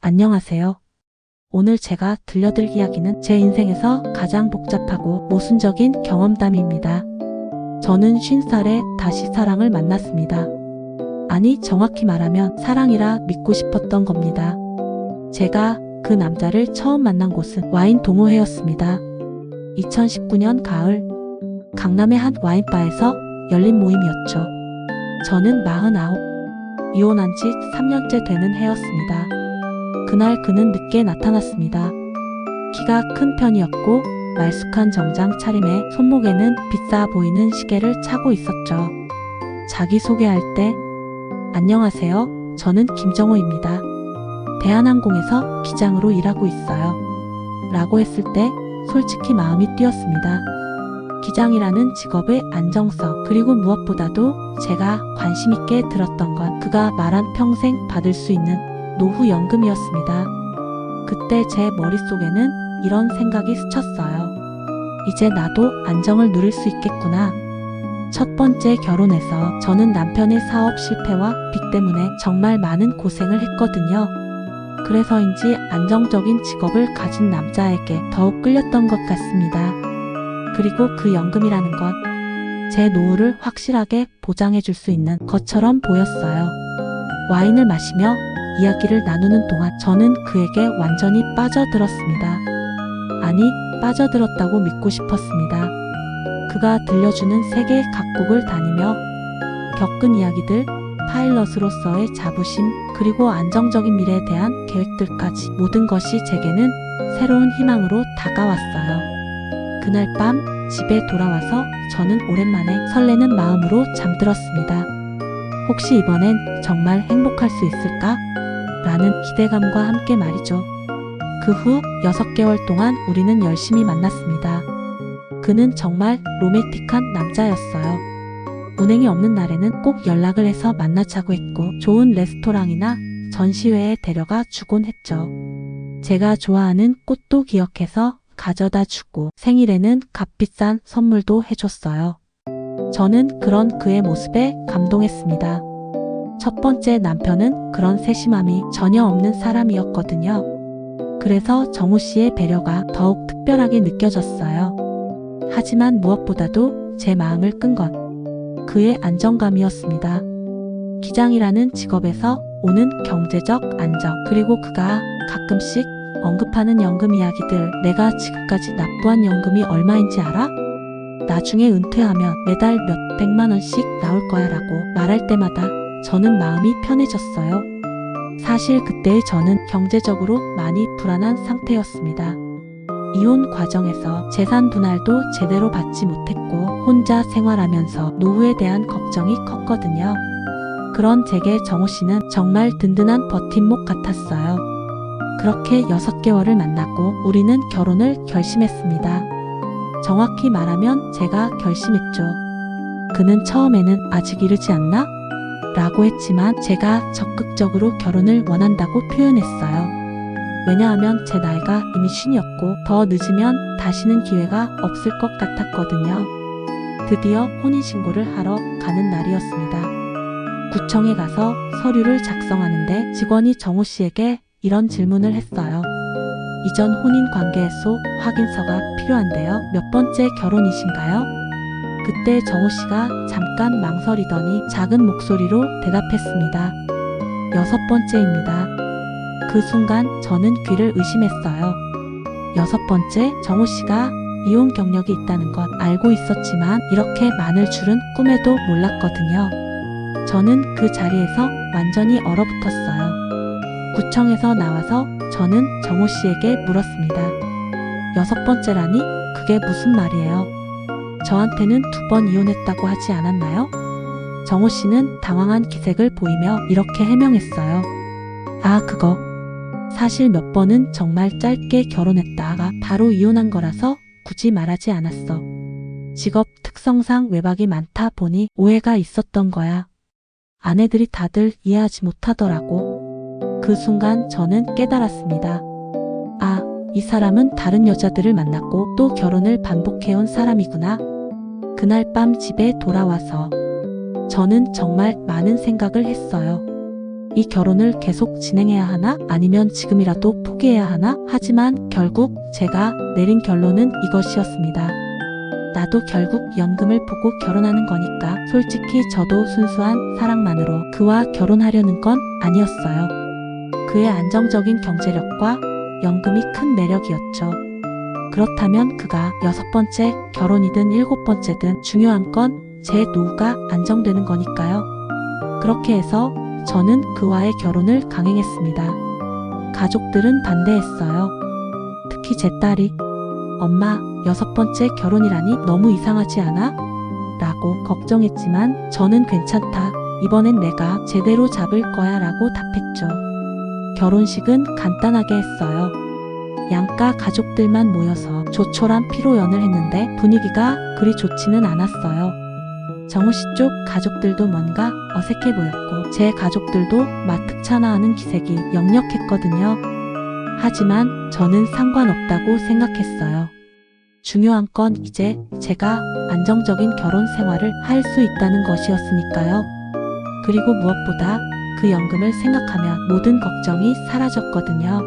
안녕하세요. 오늘 제가 들려드릴 이야기는 제 인생에서 가장 복잡하고 모순적인 경험담입니다. 저는 50살에 다시 사랑을 만났습니다. 아니, 정확히 말하면 사랑이라 믿고 싶었던 겁니다. 제가 그 남자를 처음 만난 곳은 와인 동호회였습니다. 2019년 가을, 강남의 한 와인바에서 열린 모임이었죠. 저는 49, 이혼한 지 3년째 되는 해였습니다. 그날 그는 늦게 나타났습니다. 키가 큰 편이었고 말쑥한 정장 차림에 손목에는 비싸 보이는 시계를 차고 있었죠. 자기소개할 때 안녕하세요. 저는 김정호입니다. 대한항공에서 기장으로 일하고 있어요. 라고 했을 때 솔직히 마음이 뛰었습니다. 기장이라는 직업의 안정성, 그리고 무엇보다도 제가 관심 있게 들었던 건 그가 말한 평생 받을 수 있는 노후연금이었습니다. 그때 제 머릿속에는 이런 생각이 스쳤어요. 이제 나도 안정을 누릴 수 있겠구나. 첫 번째 결혼에서 저는 남편의 사업 실패와 빚 때문에 정말 많은 고생을 했거든요. 그래서인지 안정적인 직업을 가진 남자에게 더욱 끌렸던 것 같습니다. 그리고 그 연금이라는 건 제 노후를 확실하게 보장해 줄 수 있는 것처럼 보였어요. 와인을 마시며 이야기를 나누는 동안 저는 그에게 완전히 빠져들었습니다. 아니, 빠져들었다고 믿고 싶었습니다. 그가 들려주는 세계 각국을 다니며 겪은 이야기들, 파일럿으로서의 자부심, 그리고 안정적인 미래에 대한 계획들까지 모든 것이 제게는 새로운 희망으로 다가왔어요. 그날 밤 집에 돌아와서 저는 오랜만에 설레는 마음으로 잠들었습니다. 혹시 이번엔 정말 행복할 수 있을까? 라는 기대감과 함께 말이죠. 그 후 6개월 동안 우리는 열심히 만났습니다. 그는 정말 로맨틱한 남자였어요. 운행이 없는 날에는 꼭 연락을 해서 만나자고 했고 좋은 레스토랑이나 전시회에 데려가 주곤 했죠. 제가 좋아하는 꽃도 기억해서 가져다 주고 생일에는 값비싼 선물도 해줬어요. 저는 그런 그의 모습에 감동했습니다. 첫 번째 남편은 그런 세심함이 전혀 없는 사람이었거든요. 그래서 정우 씨의 배려가 더욱 특별하게 느껴졌어요. 하지만 무엇보다도 제 마음을 끈 건 그의 안정감이었습니다. 기장이라는 직업에서 오는 경제적 안정, 그리고 그가 가끔씩 언급하는 연금 이야기들, 내가 지금까지 납부한 연금이 얼마인지 알아? 나중에 은퇴하면 매달 몇백만 원씩 나올 거야 라고 말할 때마다 저는 마음이 편해졌어요. 사실 그때의 저는 경제적으로 많이 불안한 상태였습니다. 이혼 과정에서 재산 분할도 제대로 받지 못했고 혼자 생활하면서 노후에 대한 걱정이 컸거든요. 그런 제게 정우 씨는 정말 든든한 버팀목 같았어요. 그렇게 6개월을 만났고 우리는 결혼을 결심했습니다. 정확히 말하면 제가 결심했죠. 그는 처음에는 아직 이르지 않나? 라고 했지만 제가 적극적으로 결혼을 원한다고 표현했어요. 왜냐하면 제 나이가 이미 50이었고 더 늦으면 다시는 기회가 없을 것 같았거든요. 드디어 혼인신고를 하러 가는 날이었습니다. 구청에 가서 서류를 작성하는데 직원이 정우 씨에게 이런 질문을 했어요. 이전 혼인 관계에서 확인서가 필요한데요. 몇 번째 결혼이신가요? 그때 정우 씨가 잠깐 망설이더니 작은 목소리로 대답했습니다. 6번째입니다. 그 순간 저는 귀를 의심했어요. 6번째, 정우 씨가 이혼 경력이 있다는 건 알고 있었지만 이렇게 많을 줄은 꿈에도 몰랐거든요. 저는 그 자리에서 완전히 얼어붙었어요. 구청에서 나와서 저는 정우 씨에게 물었습니다. 6번째라니? 그게 무슨 말이에요? 저한테는 2번 이혼했다고 하지 않았나요? 정우 씨는 당황한 기색을 보이며 이렇게 해명했어요. 아, 그거. 사실 몇 번은 정말 짧게 결혼했다가 바로 이혼한 거라서 굳이 말하지 않았어. 직업 특성상 외박이 많다 보니 오해가 있었던 거야. 아내들이 다들 이해하지 못하더라고. 그 순간 저는 깨달았습니다. 아, 이 사람은 다른 여자들을 만났고 또 결혼을 반복해온 사람이구나. 그날 밤 집에 돌아와서 저는 정말 많은 생각을 했어요. 이 결혼을 계속 진행해야 하나? 아니면 지금이라도 포기해야 하나? 하지만 결국 제가 내린 결론은 이것이었습니다. 나도 결국 연금을 보고 결혼하는 거니까. 솔직히 저도 순수한 사랑만으로 그와 결혼하려는 건 아니었어요. 그의 안정적인 경제력과 연금이 큰 매력이었죠. 그렇다면 그가 6번째 결혼이든 7번째든 중요한 건 제 노후가 안정되는 거니까요. 그렇게 해서 저는 그와의 결혼을 강행했습니다. 가족들은 반대했어요. 특히 제 딸이 엄마, 6번째 결혼이라니 너무 이상하지 않아? 라고 걱정했지만 저는 괜찮다. 이번엔 내가 제대로 잡을 거야 라고 답했죠. 결혼식은 간단하게 했어요. 양가 가족들만 모여서 조촐한 피로연을 했는데 분위기가 그리 좋지는 않았어요. 정우 씨 쪽 가족들도 뭔가 어색해 보였고 제 가족들도 마특찮아하는 기색이 역력했거든요. 하지만 저는 상관없다고 생각했어요. 중요한 건 이제 제가 안정적인 결혼 생활을 할 수 있다는 것이었으니까요. 그리고 무엇보다 그 연금을 생각하면 모든 걱정이 사라졌거든요.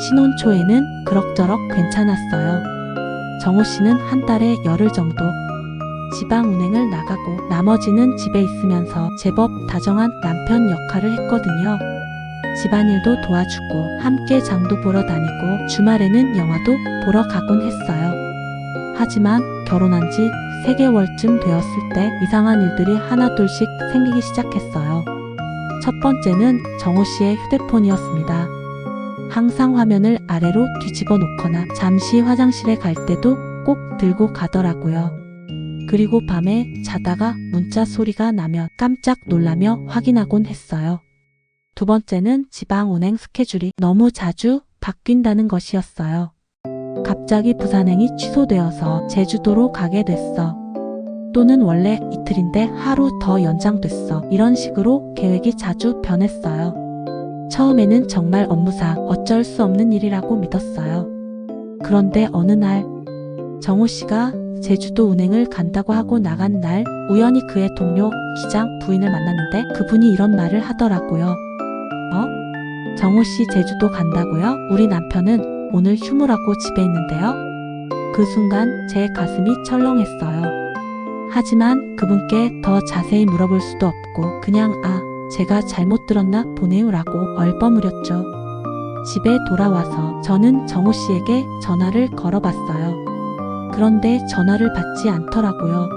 신혼 초에는 그럭저럭 괜찮았어요. 정우 씨는 한 달에 열흘 정도 지방 운행을 나가고 나머지는 집에 있으면서 제법 다정한 남편 역할을 했거든요. 집안일도 도와주고 함께 장도 보러 다니고 주말에는 영화도 보러 가곤 했어요. 하지만 결혼한 지 3개월쯤 되었을 때 이상한 일들이 하나둘씩 생기기 시작했어요. 첫 번째는 정우 씨의 휴대폰이었습니다. 항상 화면을 아래로 뒤집어 놓거나 잠시 화장실에 갈 때도 꼭 들고 가더라고요. 그리고 밤에 자다가 문자 소리가 나면 깜짝 놀라며 확인하곤 했어요. 두 번째는 지방 운행 스케줄이 너무 자주 바뀐다는 것이었어요. 갑자기 부산행이 취소되어서 제주도로 가게 됐어. 또는 원래 이틀인데 하루 더 연장됐어. 이런 식으로 계획이 자주 변했어요. 처음에는 정말 업무상 어쩔 수 없는 일이라고 믿었어요. 그런데 어느 날 정우 씨가 제주도 운행을 간다고 하고 나간 날 우연히 그의 동료 기장 부인을 만났는데 그분이 이런 말을 하더라고요. 정우 씨 제주도 간다고요? 우리 남편은 오늘 휴무라고 집에 있는데요. 그 순간 제 가슴이 철렁했어요. 하지만 그분께 더 자세히 물어볼 수도 없고 그냥 제가 잘못 들었나 보네요 라고 얼버무렸죠. 집에 돌아와서 저는 정우 씨에게 전화를 걸어봤어요. 그런데 전화를 받지 않더라고요.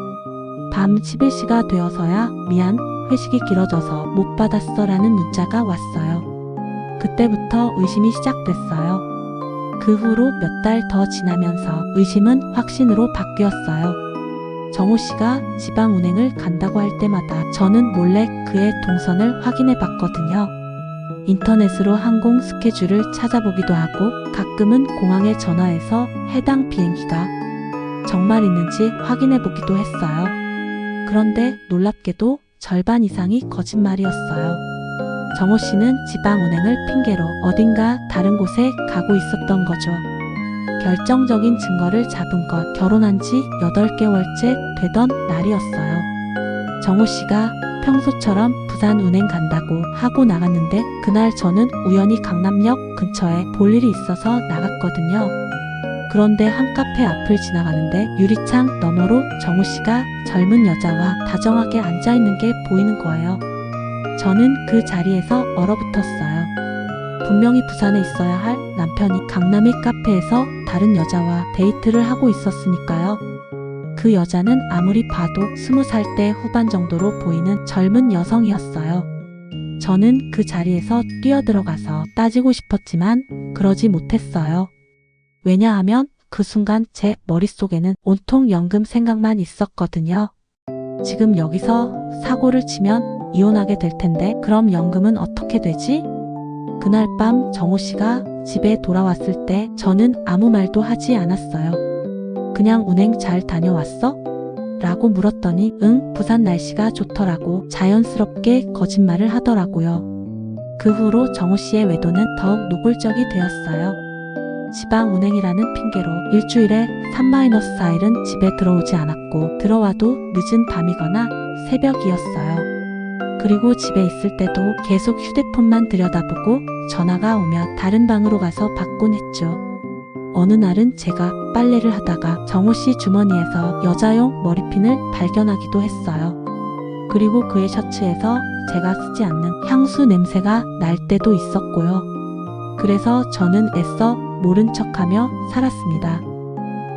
밤 11시가 되어서야 미안, 회식이 길어져서 못 받았어 라는 문자가 왔어요. 그때부터 의심이 시작됐어요. 그 후로 몇 달 더 지나면서 의심은 확신으로 바뀌었어요. 정우 씨가 지방 운행을 간다고 할 때마다 저는 몰래 그의 동선을 확인해 봤거든요. 인터넷으로 항공 스케줄을 찾아보기도 하고 가끔은 공항에 전화해서 해당 비행기가 정말 있는지 확인해 보기도 했어요. 그런데 놀랍게도 절반 이상이 거짓말이었어요. 정우 씨는 지방 운행을 핑계로 어딘가 다른 곳에 가고 있었던 거죠. 결정적인 증거를 잡은 건 결혼한 지 8개월째 되던 날이었어요. 정우 씨가 평소처럼 부산 운행 간다고 하고 나갔는데 그날 저는 우연히 강남역 근처에 볼 일이 있어서 나갔거든요. 그런데 한 카페 앞을 지나가는데 유리창 너머로 정우 씨가 젊은 여자와 다정하게 앉아있는 게 보이는 거예요. 저는 그 자리에서 얼어붙었어요. 분명히 부산에 있어야 할 남편이 강남의 카페에서 다른 여자와 데이트를 하고 있었으니까요. 그 여자는 아무리 봐도 20살대 후반 정도로 보이는 젊은 여성이었어요. 저는 그 자리에서 뛰어들어가서 따지고 싶었지만 그러지 못했어요. 왜냐하면 그 순간 제 머릿속에는 온통 연금 생각만 있었거든요. 지금 여기서 사고를 치면 이혼하게 될 텐데 그럼 연금은 어떻게 되지? 그날 밤 정우 씨가 집에 돌아왔을 때 저는 아무 말도 하지 않았어요. 그냥 운행 잘 다녀왔어? 라고 물었더니 응, 부산 날씨가 좋더라고 자연스럽게 거짓말을 하더라고요. 그 후로 정우 씨의 외도는 더욱 노골적이 되었어요. 지방 운행이라는 핑계로 일주일에 3-4일은 집에 들어오지 않았고 들어와도 늦은 밤이거나 새벽이었어요. 그리고 집에 있을 때도 계속 휴대폰만 들여다보고 전화가 오면 다른 방으로 가서 받곤 했죠. 어느 날은 제가 빨래를 하다가 정호 씨 주머니에서 여자용 머리핀을 발견하기도 했어요. 그리고 그의 셔츠에서 제가 쓰지 않는 향수 냄새가 날 때도 있었고요. 그래서 저는 애써 모른 척하며 살았습니다.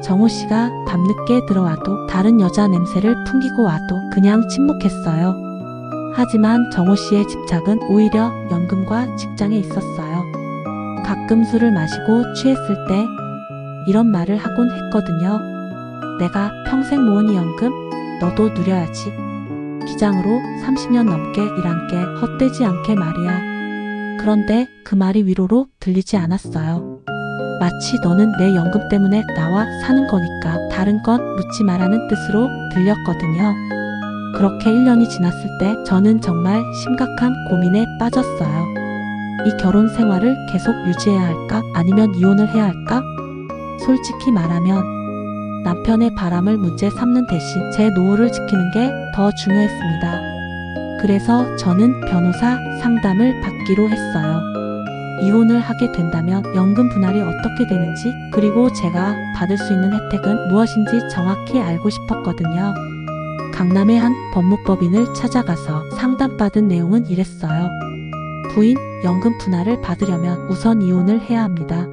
정호 씨가 밤늦게 들어와도 다른 여자 냄새를 풍기고 와도 그냥 침묵했어요. 하지만 정호 씨의 집착은 오히려 연금과 직장에 있었어요. 가끔 술을 마시고 취했을 때 이런 말을 하곤 했거든요. 내가 평생 모은 이 연금 너도 누려야지. 기장으로 30년 넘게 일한 게 헛되지 않게 말이야. 그런데 그 말이 위로로 들리지 않았어요. 마치 너는 내 연금 때문에 나와 사는 거니까 다른 건 묻지 말라는 뜻으로 들렸거든요. 그렇게 1년이 지났을 때 저는 정말 심각한 고민에 빠졌어요. 이 결혼 생활을 계속 유지해야 할까? 아니면 이혼을 해야 할까? 솔직히 말하면 남편의 바람을 문제 삼는 대신 제 노후를 지키는 게 더 중요했습니다. 그래서 저는 변호사 상담을 받기로 했어요. 이혼을 하게 된다면 연금 분할이 어떻게 되는지, 그리고 제가 받을 수 있는 혜택은 무엇인지 정확히 알고 싶었거든요. 강남의 한 법무법인을 찾아가서 상담받은 내용은 이랬어요. 부인, 연금 분할을 받으려면 우선 이혼을 해야 합니다.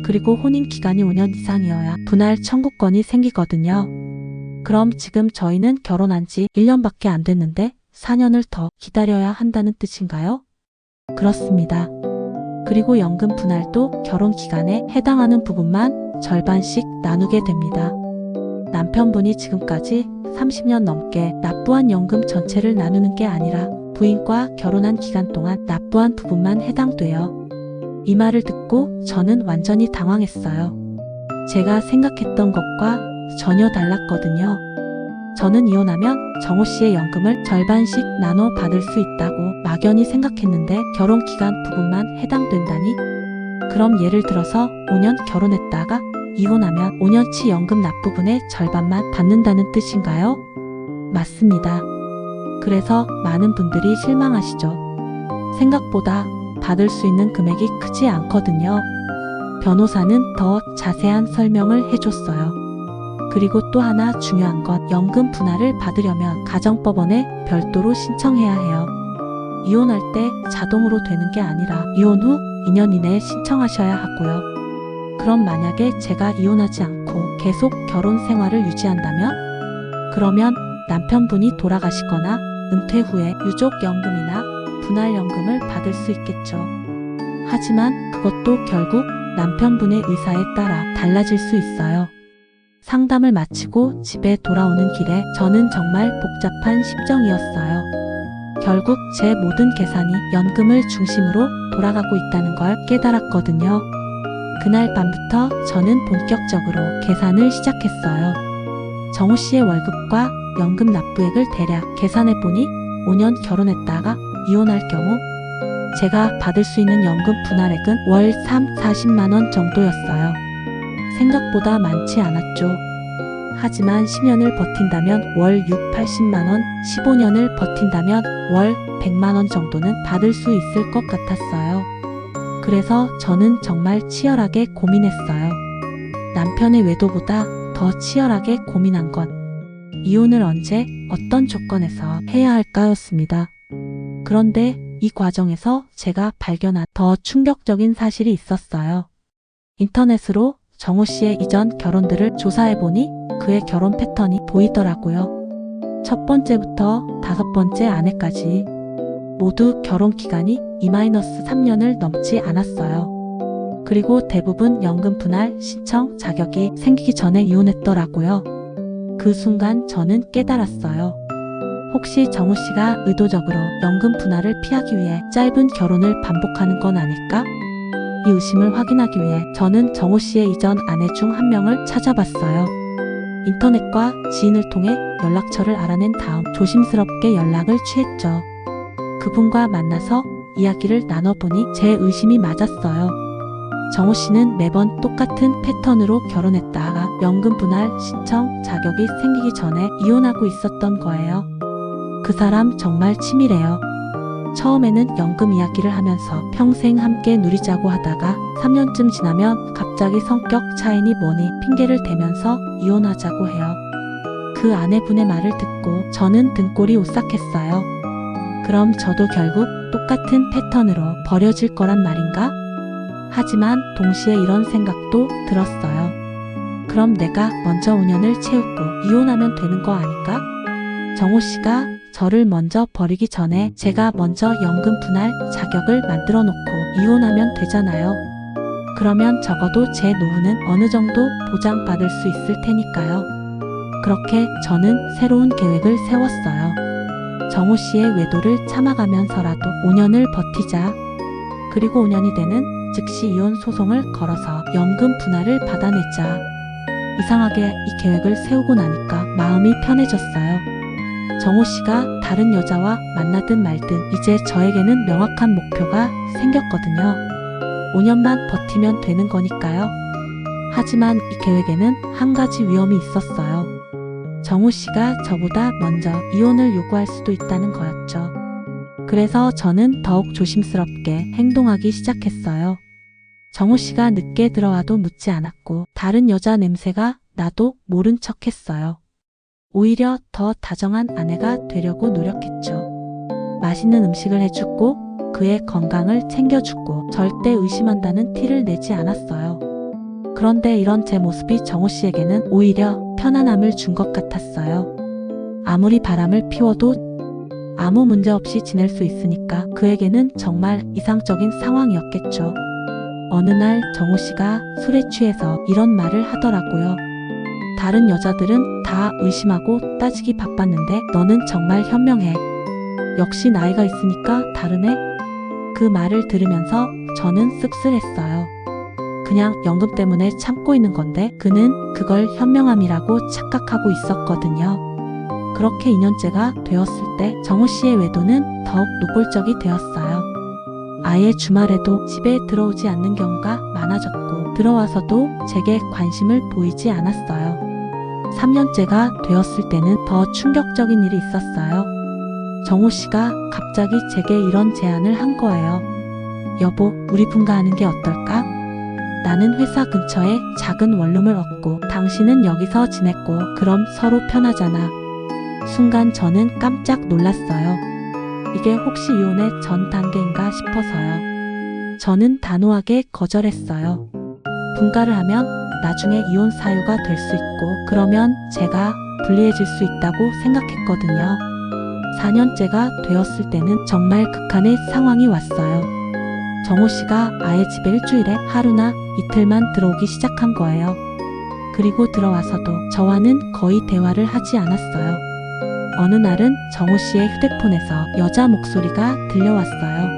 그리고 혼인 기간이 5년 이상이어야 분할 청구권이 생기거든요. 그럼 지금 저희는 결혼한 지 1년밖에 안 됐는데 4년을 더 기다려야 한다는 뜻인가요? 그렇습니다. 그리고 연금 분할도 결혼 기간에 해당하는 부분만 절반씩 나누게 됩니다. 남편분이 지금까지 30년 넘게 납부한 연금 전체를 나누는 게 아니라 부인과 결혼한 기간 동안 납부한 부분만 해당돼요. 이 말을 듣고 저는 완전히 당황했어요. 제가 생각했던 것과 전혀 달랐거든요. 저는 이혼하면 정호 씨의 연금을 절반씩 나눠 받을 수 있다고 막연히 생각했는데 결혼 기간 부분만 해당된다니? 그럼 예를 들어서 5년 결혼했다가 이혼하면 5년치 연금 납부분의 절반만 받는다는 뜻인가요? 맞습니다. 그래서 많은 분들이 실망하시죠. 생각보다 받을 수 있는 금액이 크지 않거든요. 변호사는 더 자세한 설명을 해줬어요. 그리고 또 하나 중요한 건 연금 분할을 받으려면 가정법원에 별도로 신청해야 해요. 이혼할 때 자동으로 되는 게 아니라 이혼 후 2년 이내에 신청하셔야 하고요. 그럼 만약에 제가 이혼하지 않고 계속 결혼 생활을 유지한다면? 그러면 남편분이 돌아가시거나 은퇴 후에 유족연금이나 분할연금을 받을 수 있겠죠. 하지만 그것도 결국 남편분의 의사에 따라 달라질 수 있어요. 상담을 마치고 집에 돌아오는 길에 저는 정말 복잡한 심정이었어요. 결국 제 모든 계산이 연금을 중심으로 돌아가고 있다는 걸 깨달았거든요. 그날 밤부터 저는 본격적으로 계산을 시작했어요. 정호 씨의 월급과 연금 납부액을 대략 계산해보니 5년 결혼했다가 이혼할 경우 제가 받을 수 있는 연금 분할액은 월 3, 40만 원 정도였어요. 생각보다 많지 않았죠. 하지만 10년을 버틴다면 월 6, 80만 원, 15년을 버틴다면 월 100만 원 정도는 받을 수 있을 것 같았어요. 그래서 저는 정말 치열하게 고민했어요. 남편의 외도보다 더 치열하게 고민한 건 이혼을 언제, 어떤 조건에서 해야 할까였습니다. 그런데 이 과정에서 제가 발견한 더 충격적인 사실이 있었어요. 인터넷으로 정호 씨의 이전 결혼들을 조사해보니 그의 결혼 패턴이 보이더라고요. 첫 번째부터 5번째 아내까지 모두 결혼 기간이 2-3년을 넘지 않았어요. 그리고 대부분 연금 분할 신청 자격이 생기기 전에 이혼했더라고요. 그 순간 저는 깨달았어요. 혹시 정호 씨가 의도적으로 연금 분할을 피하기 위해 짧은 결혼을 반복하는 건 아닐까? 이 의심을 확인하기 위해 저는 정호 씨의 이전 아내 중 한 명을 찾아봤어요. 인터넷과 지인을 통해 연락처를 알아낸 다음 조심스럽게 연락을 취했죠. 그분과 만나서 이야기를 나눠보니 제 의심이 맞았어요. 정호 씨는 매번 똑같은 패턴으로 결혼했다가 연금 분할 신청 자격이 생기기 전에 이혼하고 있었던 거예요. 그 사람 정말 치밀해요. 처음에는 연금 이야기를 하면서 평생 함께 누리자고 하다가 3년쯤 지나면 갑자기 성격 차이니 뭐니 핑계를 대면서 이혼하자고 해요. 그 아내분의 말을 듣고 저는 등골이 오싹했어요. 그럼 저도 결국 똑같은 패턴으로 버려질 거란 말인가? 하지만 동시에 이런 생각도 들었어요. 그럼 내가 먼저 5년을 채우고 이혼하면 되는 거 아닌가? 정호 씨가 저를 먼저 버리기 전에 제가 먼저 연금 분할 자격을 만들어 놓고 이혼하면 되잖아요. 그러면 적어도 제 노후는 어느 정도 보장받을 수 있을 테니까요. 그렇게 저는 새로운 계획을 세웠어요. 정호 씨의 외도를 참아가면서라도 5년을 버티자. 그리고 5년이 되는 즉시 이혼 소송을 걸어서 연금 분할을 받아내자. 이상하게 이 계획을 세우고 나니까 마음이 편해졌어요. 정호 씨가 다른 여자와 만나든 말든 이제 저에게는 명확한 목표가 생겼거든요. 5년만 버티면 되는 거니까요. 하지만 이 계획에는 한 가지 위험이 있었어요. 정호 씨가 저보다 먼저 이혼을 요구할 수도 있다는 거였죠. 그래서 저는 더욱 조심스럽게 행동하기 시작했어요. 정호 씨가 늦게 들어와도 묻지 않았고 다른 여자 냄새가 나도 모른 척 했어요. 오히려 더 다정한 아내가 되려고 노력했죠. 맛있는 음식을 해주고 그의 건강을 챙겨주고 절대 의심한다는 티를 내지 않았어요. 그런데 이런 제 모습이 정호 씨에게는 오히려 편안함을 준 것 같았어요. 아무리 바람을 피워도 아무 문제 없이 지낼 수 있으니까 그에게는 정말 이상적인 상황이었겠죠. 어느 날 정호 씨가 술에 취해서 이런 말을 하더라고요. 다른 여자들은 다 의심하고 따지기 바빴는데 너는 정말 현명해. 역시 나이가 있으니까 다르네. 그 말을 들으면서 저는 씁쓸했어요. 그냥 연금 때문에 참고 있는 건데 그는 그걸 현명함이라고 착각하고 있었거든요. 그렇게 2년째가 되었을 때 정호 씨의 외도는 더욱 노골적이 되었어요. 아예 주말에도 집에 들어오지 않는 경우가 많아졌고 들어와서도 제게 관심을 보이지 않았어요. 3년째가 되었을 때는 더 충격적인 일이 있었어요. 정호 씨가 갑자기 제게 이런 제안을 한 거예요. 여보, 우리 분가하는 게 어떨까? 나는 회사 근처에 작은 원룸을 얻고 당신은 여기서 지냈고 그럼 서로 편하잖아. 순간 저는 깜짝 놀랐어요. 이게 혹시 이혼의 전 단계인가 싶어서요. 저는 단호하게 거절했어요. 분가를 하면 나중에 이혼 사유가 될 수 있고 그러면 제가 불리해질 수 있다고 생각했거든요. 4년째가 되었을 때는 정말 극한의 상황이 왔어요. 정호 씨가 아예 집에 일주일에 하루나 이틀만 들어오기 시작한 거예요. 그리고 들어와서도 저와는 거의 대화를 하지 않았어요. 어느 날은 정호 씨의 휴대폰에서 여자 목소리가 들려왔어요.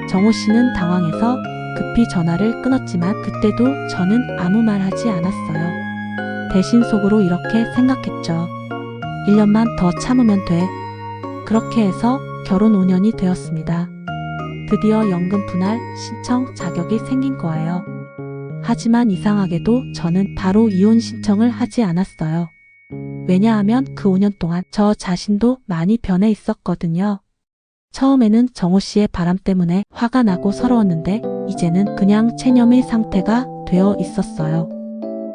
정호 씨는 당황해서 급히 전화를 끊었지만 그때도 저는 아무 말 하지 않았어요. 대신 속으로 이렇게 생각했죠. 1년만 더 참으면 돼. 그렇게 해서 결혼 5년이 되었습니다. 드디어 연금 분할 신청 자격이 생긴 거예요. 하지만 이상하게도 저는 바로 이혼 신청을 하지 않았어요. 왜냐하면 그 5년 동안 저 자신도 많이 변해 있었거든요. 처음에는 정호 씨의 바람 때문에 화가 나고 서러웠는데 이제는 그냥 체념의 상태가 되어 있었어요.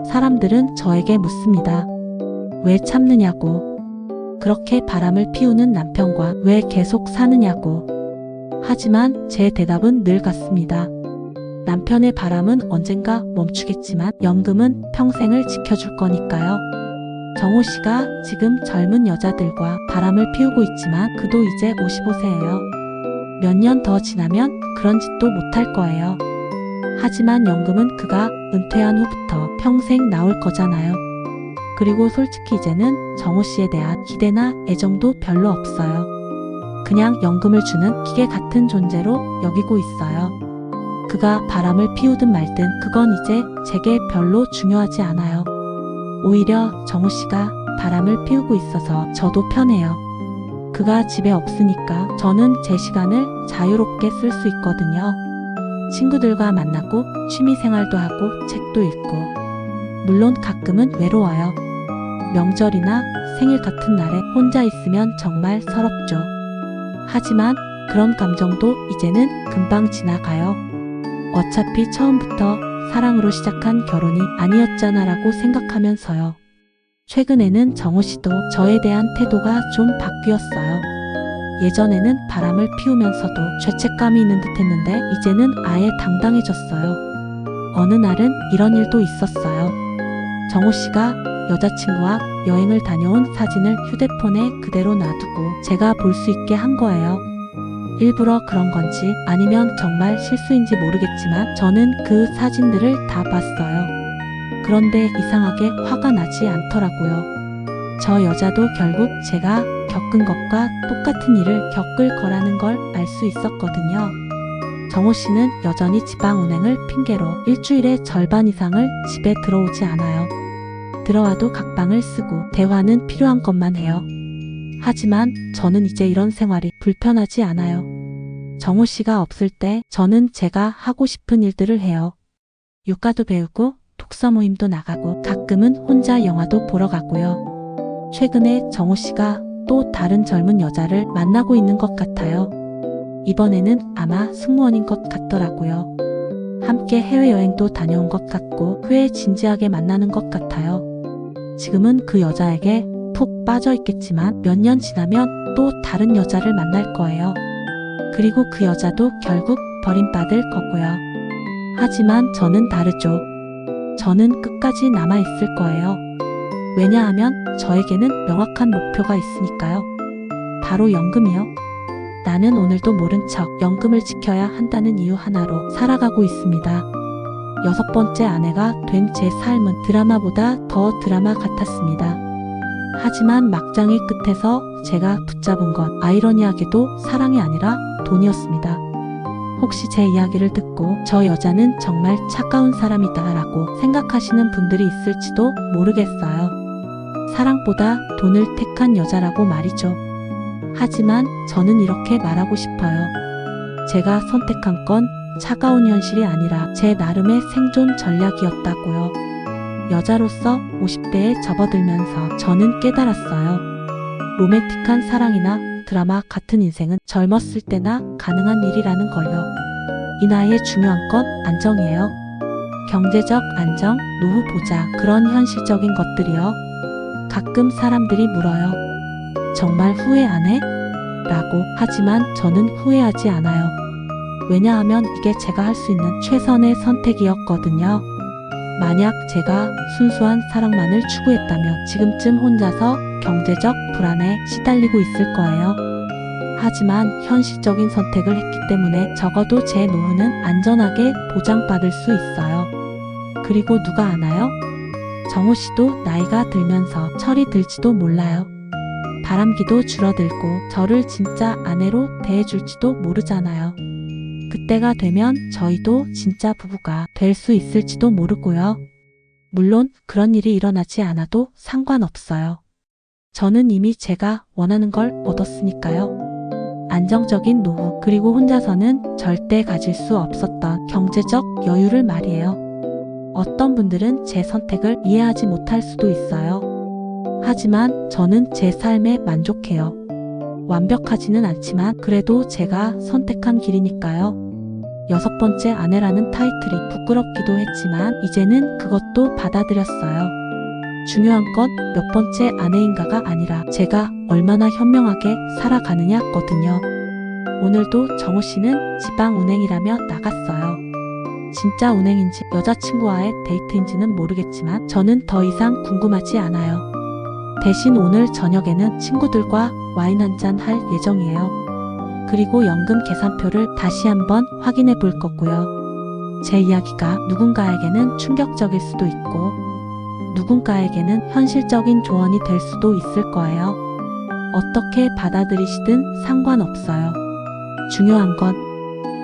사람들은 저에게 묻습니다. 왜 참느냐고. 그렇게 바람을 피우는 남편과 왜 계속 사느냐고. 하지만 제 대답은 늘 같습니다. 남편의 바람은 언젠가 멈추겠지만 연금은 평생을 지켜줄 거니까요. 정호 씨가 지금 젊은 여자들과 바람을 피우고 있지만 그도 이제 55세예요. 몇 년 더 지나면 그런 짓도 못할 거예요. 하지만 연금은 그가 은퇴한 후부터 평생 나올 거잖아요. 그리고 솔직히 이제는 정호 씨에 대한 기대나 애정도 별로 없어요. 그냥 연금을 주는 기계 같은 존재로 여기고 있어요. 그가 바람을 피우든 말든 그건 이제 제게 별로 중요하지 않아요. 오히려 정호 씨가 바람을 피우고 있어서 저도 편해요. 그가 집에 없으니까 저는 제 시간을 자유롭게 쓸 수 있거든요. 친구들과 만나고 취미 생활도 하고 책도 읽고 물론 가끔은 외로워요. 명절이나 생일 같은 날에 혼자 있으면 정말 서럽죠. 하지만 그런 감정도 이제는 금방 지나가요. 어차피 처음부터 사랑으로 시작한 결혼이 아니었잖아라고 생각하면서요. 최근에는 정호 씨도 저에 대한 태도가 좀 바뀌었어요. 예전에는 바람을 피우면서도 죄책감이 있는 듯 했는데 이제는 아예 당당해졌어요. 어느 날은 이런 일도 있었어요. 정호 씨가 여자친구와 여행을 다녀온 사진을 휴대폰에 그대로 놔두고 제가 볼 수 있게 한 거예요. 일부러 그런 건지 아니면 정말 실수인지 모르겠지만 저는 그 사진들을 다 봤어요. 그런데 이상하게 화가 나지 않더라고요. 저 여자도 결국 제가 겪은 것과 똑같은 일을 겪을 거라는 걸 알 수 있었거든요. 정호 씨는 여전히 지방 운행을 핑계로 일주일에 절반 이상을 집에 들어오지 않아요. 들어와도 각방을 쓰고 대화는 필요한 것만 해요. 하지만 저는 이제 이런 생활이 불편하지 않아요. 정호 씨가 없을 때 저는 제가 하고 싶은 일들을 해요. 육가도 배우고 독서 모임도 나가고 가끔은 혼자 영화도 보러 가고요. 최근에 정호 씨가 또 다른 젊은 여자를 만나고 있는 것 같아요. 이번에는 아마 승무원인 것 같더라고요. 함께 해외여행도 다녀온 것 같고 후에 진지하게 만나는 것 같아요. 지금은 그 여자에게 푹 빠져 있겠지만 몇 년 지나면 또 다른 여자를 만날 거예요. 그리고 그 여자도 결국 버림받을 거고요. 하지만 저는 다르죠. 저는 끝까지 남아있을 거예요. 왜냐하면 저에게는 명확한 목표가 있으니까요. 바로 연금이요. 나는 오늘도 모른 척 연금을 지켜야 한다는 이유 하나로 살아가고 있습니다. 6번째 아내가 된 제 삶은 드라마보다 더 드라마 같았습니다. 하지만 막장의 끝에서 제가 붙잡은 건 아이러니하게도 사랑이 아니라 돈이었습니다. 혹시 제 이야기를 듣고 저 여자는 정말 차가운 사람이다 라고 생각하시는 분들이 있을지도 모르겠어요. 사랑보다 돈을 택한 여자라고 말이죠. 하지만 저는 이렇게 말하고 싶어요. 제가 선택한 건 차가운 현실이 아니라 제 나름의 생존 전략이었다고요. 여자로서 50대에 접어들면서 저는 깨달았어요. 로맨틱한 사랑이나 드라마 같은 인생은 젊었을 때나 가능한 일이라는 걸요. 이 나이에 중요한 건 안정이에요. 경제적 안정, 노후 보자, 그런 현실적인 것들이요. 가끔 사람들이 물어요. 정말 후회 안 해? 라고. 하지만 저는 후회하지 않아요. 왜냐하면 이게 제가 할 수 있는 최선의 선택이었거든요. 만약 제가 순수한 사랑만을 추구했다면 지금쯤 혼자서 경제적 불안에 시달리고 있을 거예요. 하지만 현실적인 선택을 했기 때문에 적어도 제 노후는 안전하게 보장받을 수 있어요. 그리고 누가 아나요? 정호 씨도 나이가 들면서 철이 들지도 몰라요. 바람기도 줄어들고 저를 진짜 아내로 대해줄지도 모르잖아요. 그때가 되면 저희도 진짜 부부가 될 수 있을지도 모르고요. 물론 그런 일이 일어나지 않아도 상관없어요. 저는 이미 제가 원하는 걸 얻었으니까요. 안정적인 노후, 그리고 혼자서는 절대 가질 수 없었던 경제적 여유를 말이에요. 어떤 분들은 제 선택을 이해하지 못할 수도 있어요. 하지만 저는 제 삶에 만족해요. 완벽하지는 않지만 그래도 제가 선택한 길이니까요. 6번째 아내라는 타이틀이 부끄럽기도 했지만 이제는 그것도 받아들였어요. 중요한 건 몇 번째 아내인가가 아니라 제가 얼마나 현명하게 살아가느냐거든요. 오늘도 정호 씨는 지방 운행이라며 나갔어요. 진짜 운행인지 여자친구와의 데이트인지는 모르겠지만 저는 더 이상 궁금하지 않아요. 대신 오늘 저녁에는 친구들과 와인 한잔 할 예정이에요. 그리고 연금 계산표를 다시 한번 확인해 볼 거고요. 제 이야기가 누군가에게는 충격적일 수도 있고 누군가에게는 현실적인 조언이 될 수도 있을 거예요. 어떻게 받아들이시든 상관없어요. 중요한 건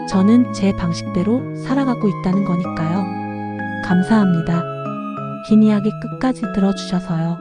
저는 제 방식대로 살아가고 있다는 거니까요. 감사합니다. 긴 이야기 끝까지 들어주셔서요.